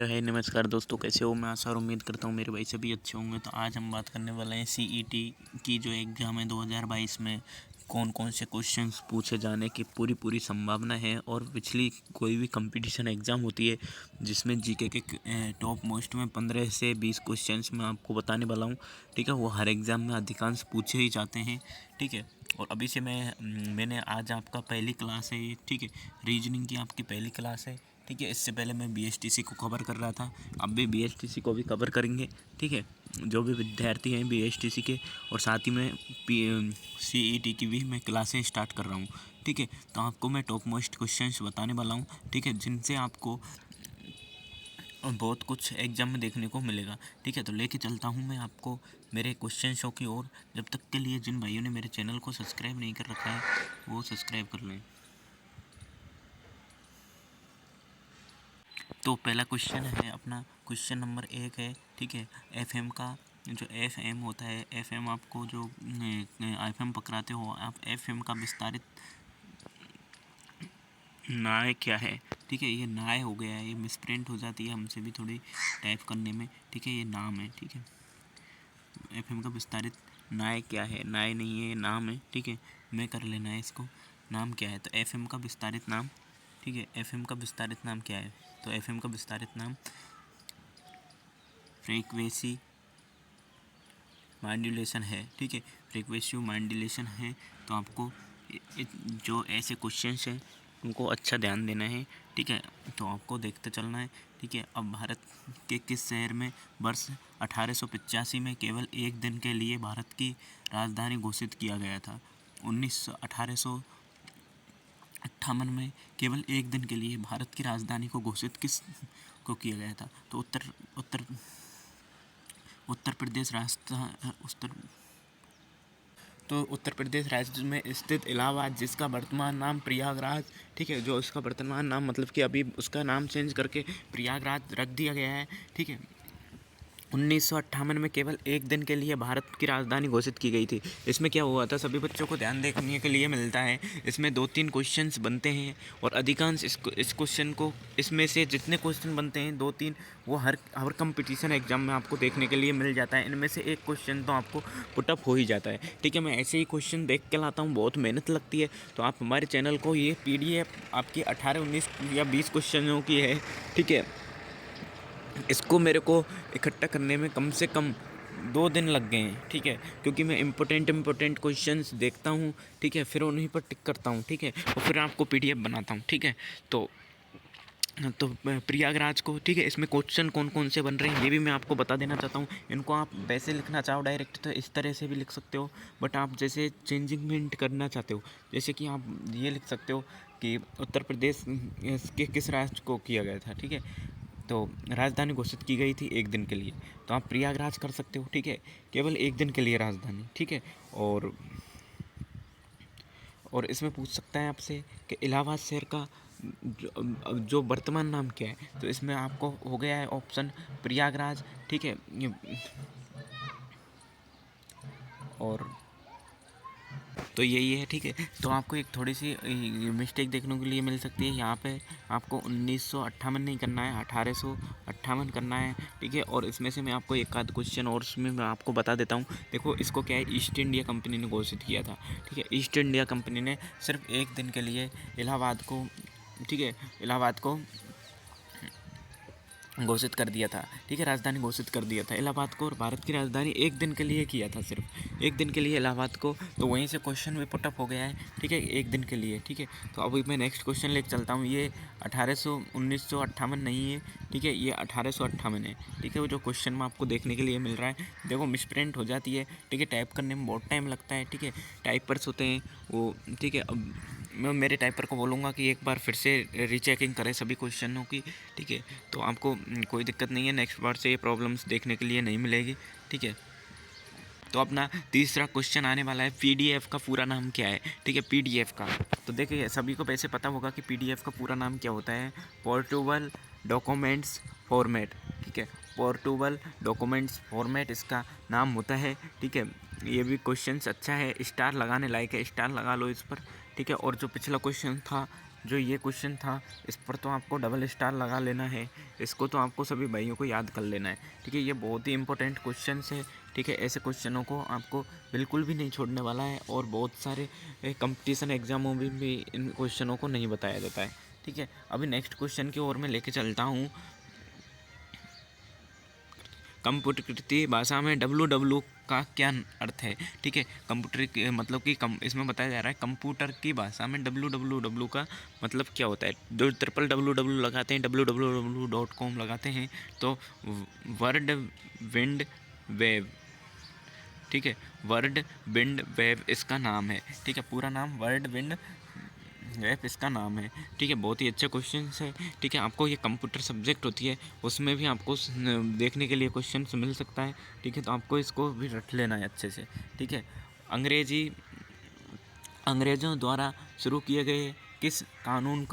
है नमस्कार दोस्तों, कैसे हो। मैं आशा और उम्मीद करता हूँ मेरे भाई सभी अच्छे होंगे। तो आज हम बात करने वाले हैं सीईटी की जो एग्ज़ाम है 2022 में कौन कौन से क्वेश्चंस पूछे जाने की पूरी संभावना है। और पिछली कोई भी कंपटीशन एग्ज़ाम होती है जिसमें जीके के टॉप मोस्ट में 15 से 20 क्वेश्चंस मैं आपको बताने वाला हूँ। ठीक है, वो हर एग्ज़ाम में अधिकांश पूछे ही जाते हैं। ठीक है, और अभी से मैंने आज आपका पहली क्लास है ये। ठीक है, रीजनिंग की आपकी पहली क्लास है। ठीक है, इससे पहले मैं बीएसटीसी को कवर कर रहा था, अब भी बीएसटीसी को भी कवर करेंगे। ठीक है, जो भी विद्यार्थी हैं बीएसटीसी के, और साथ ही में सीईटी की भी मैं क्लासें स्टार्ट कर रहा हूँ। ठीक है, तो आपको मैं टॉप मोस्ट क्वेश्चंस बताने वाला हूँ। ठीक है, जिनसे आपको बहुत कुछ एग्जाम में देखने को मिलेगा। ठीक है, तो लेके चलता हूँ मैं आपको मेरे क्वेश्चन शो की ओर। जब तक के लिए जिन भाइयों ने मेरे चैनल को सब्सक्राइब नहीं कर रखा है वो सब्सक्राइब कर लें। तो पहला क्वेश्चन है अपना, क्वेश्चन नंबर 1 है। ठीक है, एफएम का जो एफएम होता है, एफएम आपको जो एफएम पकड़ाते हो आप, एफएम का विस्तारित नाय क्या है। ठीक है, ये नाय हो गया है, ये मिसप्रिंट हो जाती है हमसे भी थोड़ी टाइप करने में। ठीक है, ये नाम है। ठीक है, एफएम का विस्तारित नाय क्या है, नाय नहीं है, ये नाम है। ठीक है, मैं कर लेना है इसको। नाम क्या है, तो एफएम का विस्तारित नाम। ठीक है, एफएम का विस्तारित नाम क्या है, तो एफएम का विस्तारित नाम फ्रीक्वेंसी मॉड्यूलेशन है। ठीक है, फ्रीक्वेंसी मॉड्यूलेशन है। तो आपको जो ऐसे क्वेश्चंस हैं उनको अच्छा ध्यान देना है। ठीक है, तो आपको देखते चलना है। ठीक है, अब भारत के किस शहर में वर्ष 1885 में केवल एक दिन के लिए भारत की राजधानी घोषित किया गया था। 1858 में केवल एक दिन के लिए भारत की राजधानी को घोषित किस को किया गया था, तो उत्तर प्रदेश उत्तर प्रदेश राज्य में स्थित इलाहाबाद, जिसका वर्तमान नाम प्रयागराज। ठीक है, जो उसका वर्तमान नाम मतलब कि अभी उसका नाम चेंज करके प्रयागराज रख दिया गया है। ठीक है, 1958 में केवल एक दिन के लिए भारत की राजधानी घोषित की गई थी। इसमें क्या हुआ था, सभी बच्चों को ध्यान देखने के लिए मिलता है। इसमें 2-3 क्वेश्चंस बनते हैं और अधिकांश इस क्वेश्चन को, इसमें से जितने क्वेश्चन बनते हैं 2-3, वो हर कंपटीशन एग्जाम में आपको देखने के लिए मिल जाता है। इनमें से एक क्वेश्चन तो आपको पुटअप हो ही जाता है। ठीक है, मैं ऐसे ही क्वेश्चन देख के लाता हूँ, बहुत मेहनत लगती है। तो आप हमारे चैनल को, ये PDF आपकी 18, 19 या 20 क्वेश्चनों की है। ठीक है, इसको मेरे को इकट्ठा करने में कम से कम 2 दिन लग गए हैं। ठीक है, क्योंकि मैं इम्पोर्टेंट क्वेश्चंस देखता हूँ। ठीक है, फिर उन्हीं पर टिक करता हूँ। ठीक है, और फिर आपको PDF बनाता हूँ। ठीक है, तो प्रयागराज को, ठीक है, इसमें क्वेश्चन कौन कौन से बन रहे हैं ये भी मैं आपको बता देना चाहता हूँ। इनको आप वैसे लिखना चाहो डायरेक्ट तो इस तरह से भी लिख सकते हो, बट आप जैसे चेंजिंगमेंट करना चाहते हो, जैसे कि आप ये लिख सकते हो कि उत्तर प्रदेश के किस राज्य को किया गया था। ठीक है, तो राजधानी घोषित की गई थी एक दिन के लिए, तो आप प्रयागराज कर सकते हो। ठीक है, केवल एक दिन के लिए राजधानी। ठीक है, और इसमें पूछ सकता है आपसे कि इलाहाबाद शहर का जो वर्तमान नाम क्या है, तो इसमें आपको हो गया है ऑप्शन प्रयागराज। ठीक है, और तो यही है। ठीक है, तो आपको एक थोड़ी सी मिस्टेक देखने के लिए मिल सकती है यहाँ पे। आपको 1958 नहीं करना है, 1858 करना है। ठीक है, और इसमें से मैं आपको एक आध क्वेश्चन और उसमें मैं आपको बता देता हूँ। देखो, इसको क्या है, ईस्ट इंडिया कंपनी ने घोषित किया था। ठीक है, ईस्ट इंडिया कंपनी ने सिर्फ एक दिन के लिए इलाहाबाद को, ठीक है, इलाहाबाद को घोषित कर दिया था। ठीक है, राजधानी घोषित कर दिया था इलाहाबाद को, और भारत की राजधानी एक दिन के लिए किया था, सिर्फ एक दिन के लिए इलाहाबाद को। तो वहीं से क्वेश्चन भी पुटअप हो गया है। ठीक है, एक दिन के लिए। ठीक है, तो अभी मैं नेक्स्ट क्वेश्चन लेकर चलता हूँ। ये 1958 नहीं है। ठीक है, ये 1858 है। ठीक है, वो जो क्वेश्चन में आपको देखने के लिए मिल रहा है, देखो मिसप्रिंट हो जाती है। ठीक है, टाइप करने में बहुत टाइम लगता है। ठीक है, टाइपर्स होते हैं वो। ठीक है, अब मैं मेरे टाइपर को बोलूँगा कि एक बार फिर से रीचेकिंग करें सभी क्वेश्चनों की। ठीक है, तो आपको कोई दिक्कत नहीं है, नेक्स्ट बार से ये प्रॉब्लम्स देखने के लिए नहीं मिलेगी। ठीक है, तो अपना तीसरा क्वेश्चन आने वाला है, PDF का पूरा नाम क्या है। ठीक है, PDF का, तो देखिए सभी को वैसे पता होगा कि PDF का पूरा नाम क्या होता है, पोर्टेबल डॉक्यूमेंट्स फॉर्मेट। ठीक है, पोर्टेबल डॉक्यूमेंट्स फॉर्मेट इसका नाम होता है। ठीक है, ये भी क्वेश्चन अच्छा है, स्टार लगाने लायक है, स्टार लगा लो इस पर। ठीक है, और जो पिछला क्वेश्चन था जो ये क्वेश्चन था इस पर तो आपको डबल स्टार लगा लेना है, इसको तो आपको सभी भाइयों को याद कर लेना है। ठीक है, ये बहुत ही इंपॉर्टेंट क्वेश्चन है। ठीक है, ऐसे क्वेश्चनों को आपको बिल्कुल भी नहीं छोड़ने वाला है, और बहुत सारे कंपटीशन एग्जामों में भी इन क्वेश्चनों को नहीं बताया जाता है। ठीक है, अभी नेक्स्ट क्वेश्चन की ओर मैं लेके चलता हूँ। कंप्यूटरीकृत भाषा में डब्ल्यू का क्या अर्थ है? ठीक है, कंप्यूटर मतलब कि इसमें बताया जा रहा है कंप्यूटर की भाषा में डब्ल्यू का मतलब क्या होता है। जो डब्ल्यू लगाते हैं, www.com लगाते हैं, तो वर्ड विंड वेव, ठीक है, वर्ड विंड वेव इसका नाम है। ठीक है, पूरा नाम वर्ड विंड वेव इसका नाम है। ठीक है, बहुत ही अच्छा क्वेश्चन है। ठीक है, आपको ये कंप्यूटर सब्जेक्ट होती है, उसमें भी आपको देखने के लिए क्वेश्चन मिल सकता है। ठीक है, तो आपको इसको भी रट लेना है अच्छे से। ठीक है, अंग्रेज़ों द्वारा शुरू किए गए किस कानून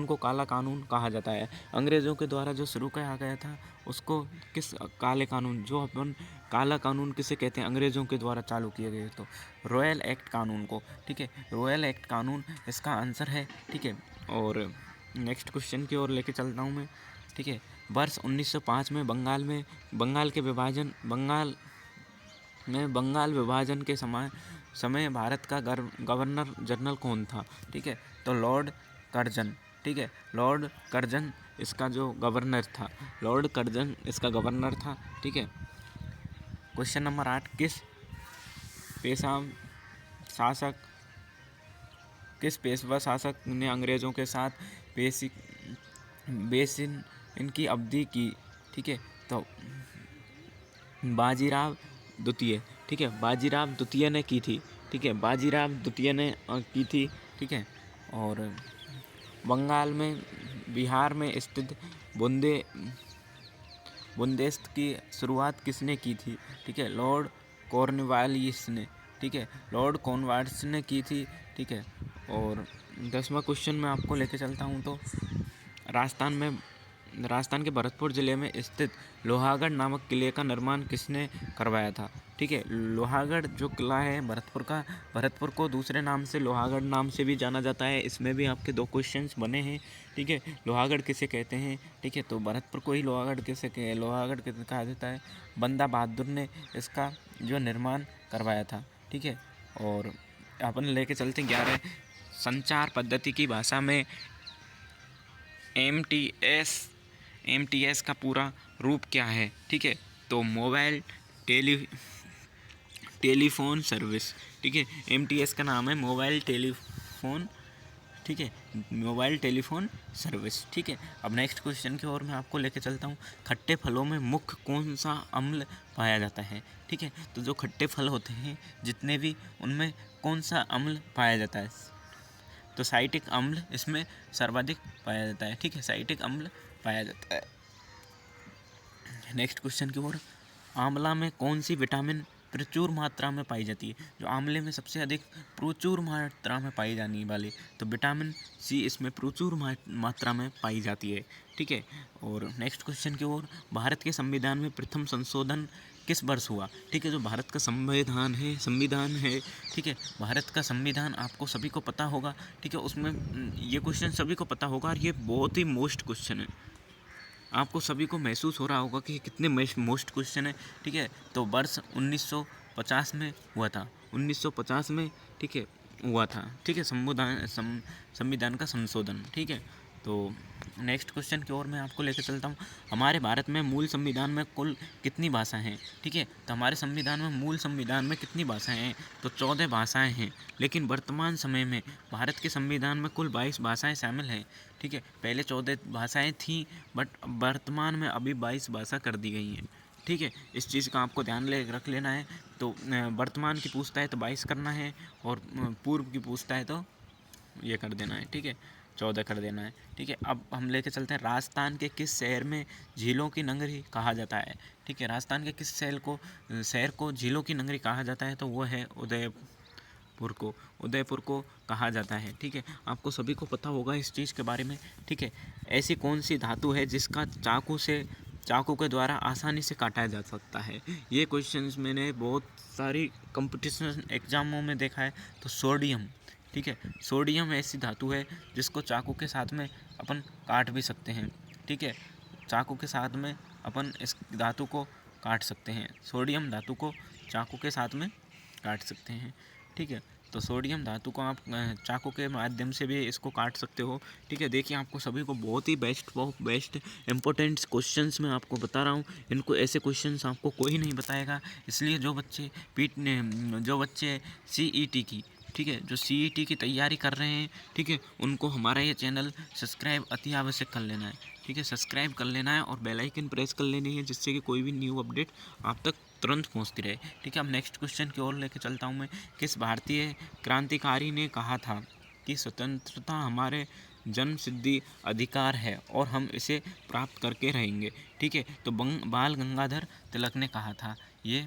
को काला कानून कहा जाता है? अंग्रेज़ों के द्वारा जो शुरू किया गया था उसको किस काले कानून, जो अपन काला कानून किसे कहते हैं, अंग्रेज़ों के द्वारा चालू किए गए तो रॉयल एक्ट कानून को। ठीक है, रॉयल एक्ट कानून इसका आंसर है। ठीक है, और नेक्स्ट क्वेश्चन की ओर लेके चलता हूँ मैं। ठीक है, वर्ष 1905 में बंगाल विभाजन के समय भारत का गवर्नर जनरल कौन था? ठीक है, तो लॉर्ड कर्जन। ठीक है, लॉर्ड कर्जन इसका जो गवर्नर था, लॉर्ड कर्जन इसका गवर्नर था। ठीक है, क्वेश्चन नंबर 8, किस पेशवा शासक ने अंग्रेज़ों के साथ बेसिन इनकी अवधि की? ठीक है, तो बाजीराव द्वितीय। ठीक है, बाजीराव द्वितीय ने की थी। ठीक है, बाजीराव द्वितीय ने की थी। ठीक है, और बंगाल में बिहार में स्थित बुंदेश्त की शुरुआत किसने की थी? ठीक है, लॉर्ड कॉर्नवालिस ने। ठीक है, लॉर्ड कॉर्नवालिस ने की थी। ठीक है, और 10वां क्वेश्चन मैं आपको लेके चलता हूँ। तो राजस्थान के भरतपुर ज़िले में स्थित लोहागढ़ नामक किले का निर्माण किसने करवाया था? ठीक है, लोहागढ़ जो किला है भरतपुर को दूसरे नाम से लोहागढ़ नाम से भी जाना जाता है। इसमें भी आपके 2 क्वेश्चंस बने हैं। ठीक है, लोहागढ़ किसे कहते हैं? ठीक है, तो भरतपुर को ही लोहागढ़ कहा जाता है। बंदा बहादुर ने इसका जो निर्माण करवाया था। ठीक है, और अपन लेके चलते 11 संचार पद्धति की भाषा में MTS का पूरा रूप क्या है? ठीक है, तो मोबाइल टेलीफोन सर्विस। ठीक है, MTS का नाम है मोबाइल टेलीफोन। ठीक है, मोबाइल टेलीफोन सर्विस। ठीक है, अब नेक्स्ट क्वेश्चन की ओर मैं आपको लेके चलता हूँ। खट्टे फलों में मुख्य कौन सा अम्ल पाया जाता है? ठीक है, तो जो खट्टे फल होते हैं जितने भी, उनमें कौन सा अम्ल पाया जाता है? तो साइट्रिक अम्ल इसमें सर्वाधिक पाया जाता है। ठीक है, साइट्रिक अम्ल पाया जाता है। नेक्स्ट क्वेश्चन की ओर, आंवला में कौन सी विटामिन प्रचुर मात्रा में पाई जाती है? जो आंवले में सबसे अधिक प्रचुर मात्रा में पाई जाने वाली, तो विटामिन सी इसमें प्रचुर मात्रा में पाई जाती है। ठीक है, और नेक्स्ट क्वेश्चन की ओर, भारत के संविधान में प्रथम संशोधन किस वर्ष हुआ? ठीक है, जो भारत का संविधान है। ठीक है, भारत का संविधान आपको सभी को पता होगा। ठीक है, उसमें ये क्वेश्चन सभी को पता होगा, और ये बहुत ही मोस्ट क्वेश्चन है। आपको सभी को महसूस हो रहा होगा कि कितने मोस्ट क्वेश्चन है। ठीक है, तो वर्ष 1950 में हुआ था। 1950 में, ठीक है, हुआ था। ठीक है, संविधान का संशोधन। ठीक है, तो नेक्स्ट क्वेश्चन की ओर मैं आपको लेकर चलता हूँ। हमारे भारत में मूल संविधान में कुल कितनी भाषाएं हैं? ठीक है, तो हमारे मूल संविधान में कितनी भाषाएं हैं? तो 14 भाषाएं हैं। लेकिन वर्तमान समय में भारत के संविधान में कुल 22 भाषाएं शामिल हैं। ठीक है, पहले 14 भाषाएं थीं, बट वर्तमान में अभी 22 भाषा कर दी गई हैं। ठीक है, इस चीज़ का आपको ध्यान रख लेना है। तो वर्तमान की पूछता है तो 22 करना है, और पूर्व की पूछता है तो ये कर देना है। ठीक है, 14 कर देना है। ठीक है, अब हम लेके चलते हैं, राजस्थान के किस शहर में झीलों की नगरी कहा जाता है? ठीक है, राजस्थान के किस शहर को झीलों की नगरी कहा जाता है? तो वो है उदयपुर को कहा जाता है। ठीक है, आपको सभी को पता होगा इस चीज़ के बारे में। ठीक है, ऐसी कौन सी धातु है जिसका चाकू के द्वारा आसानी से काटा जा सकता है? ये क्वेश्चंस मैंने बहुत सारी कंपटीशन एग्जामों में देखा है। तो सोडियम। ठीक है। सोडियम ऐसी धातु है जिसको चाकू के साथ में अपन काट भी सकते हैं, ठीक है। चाकू के साथ में अपन इस धातु को काट सकते हैं, सोडियम धातु को चाकू के साथ में काट सकते हैं, ठीक है। तो सोडियम धातु को आप चाकू के माध्यम से भी इसको काट सकते हो, ठीक है। देखिए आपको सभी को बहुत ही बेस्ट इंपॉर्टेंट क्वेश्चंस मैं आपको बता रहा हूँ। इनको ऐसे क्वेश्चंस आपको कोई नहीं बताएगा, इसलिए जो बच्चे CET की, ठीक है, जो CET की तैयारी कर रहे हैं, ठीक है, उनको हमारा ये चैनल सब्सक्राइब अति आवश्यक कर लेना है, ठीक है। सब्सक्राइब कर लेना है और बेल आइकन प्रेस कर लेनी है, जिससे कि कोई भी न्यू अपडेट आप तक तुरंत पहुंचती रहे, ठीक है। अब नेक्स्ट क्वेश्चन की ओर लेके चलता हूं मैं। किस भारतीय क्रांतिकारी ने कहा था कि स्वतंत्रता हमारे जन्मसिद्ध अधिकार है और हम इसे प्राप्त करके रहेंगे, ठीक है। तो बाल गंगाधर तिलक ने कहा था ये,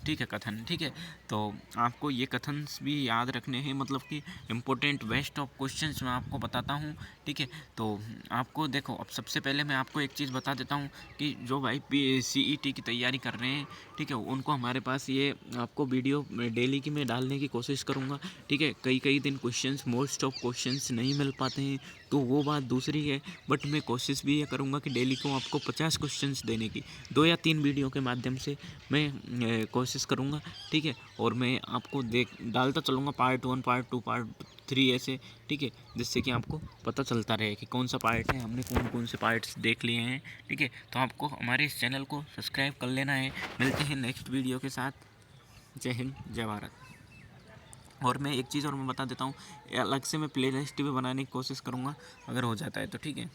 ठीक है, कथन, ठीक है। तो आपको ये कथन भी याद रखने हैं, मतलब कि इम्पोर्टेंट बेस्ट ऑफ क्वेश्चंस मैं आपको बताता हूँ, ठीक है। तो आपको देखो, अब सबसे पहले मैं आपको एक चीज़ बता देता हूँ कि जो भाई CET की तैयारी कर रहे हैं, ठीक है, उनको हमारे पास ये आपको वीडियो डेली की मैं डालने की कोशिश करूँगा, ठीक है। कई दिन क्वेश्चंस, मोस्ट ऑफ क्वेश्चंस नहीं मिल पाते हैं, तो वो बात दूसरी है, बट मैं कोशिश भी ये करूँगा कि डेली को आपको 50 क्वेश्चंस देने की 2 या 3 वीडियो के माध्यम से मैं कोशिश करूँगा, ठीक है। और मैं आपको डालता चलूँगा पार्ट 1, पार्ट 2, पार्ट 3 ऐसे, ठीक है, जिससे कि आपको पता चलता रहे कि कौन सा पार्ट है, हमने कौन से पार्ट्स देख लिए हैं, ठीक है। तो आपको हमारे इस चैनल को सब्सक्राइब कर लेना है। मिलते हैं नेक्स्ट वीडियो के साथ। जय हिंद, जय भारत। और मैं एक चीज़ और मैं बता देता हूँ, अलग से मैं प्ले लिस्ट भी बनाने की कोशिश करूँगा, अगर हो जाता है तो, ठीक है।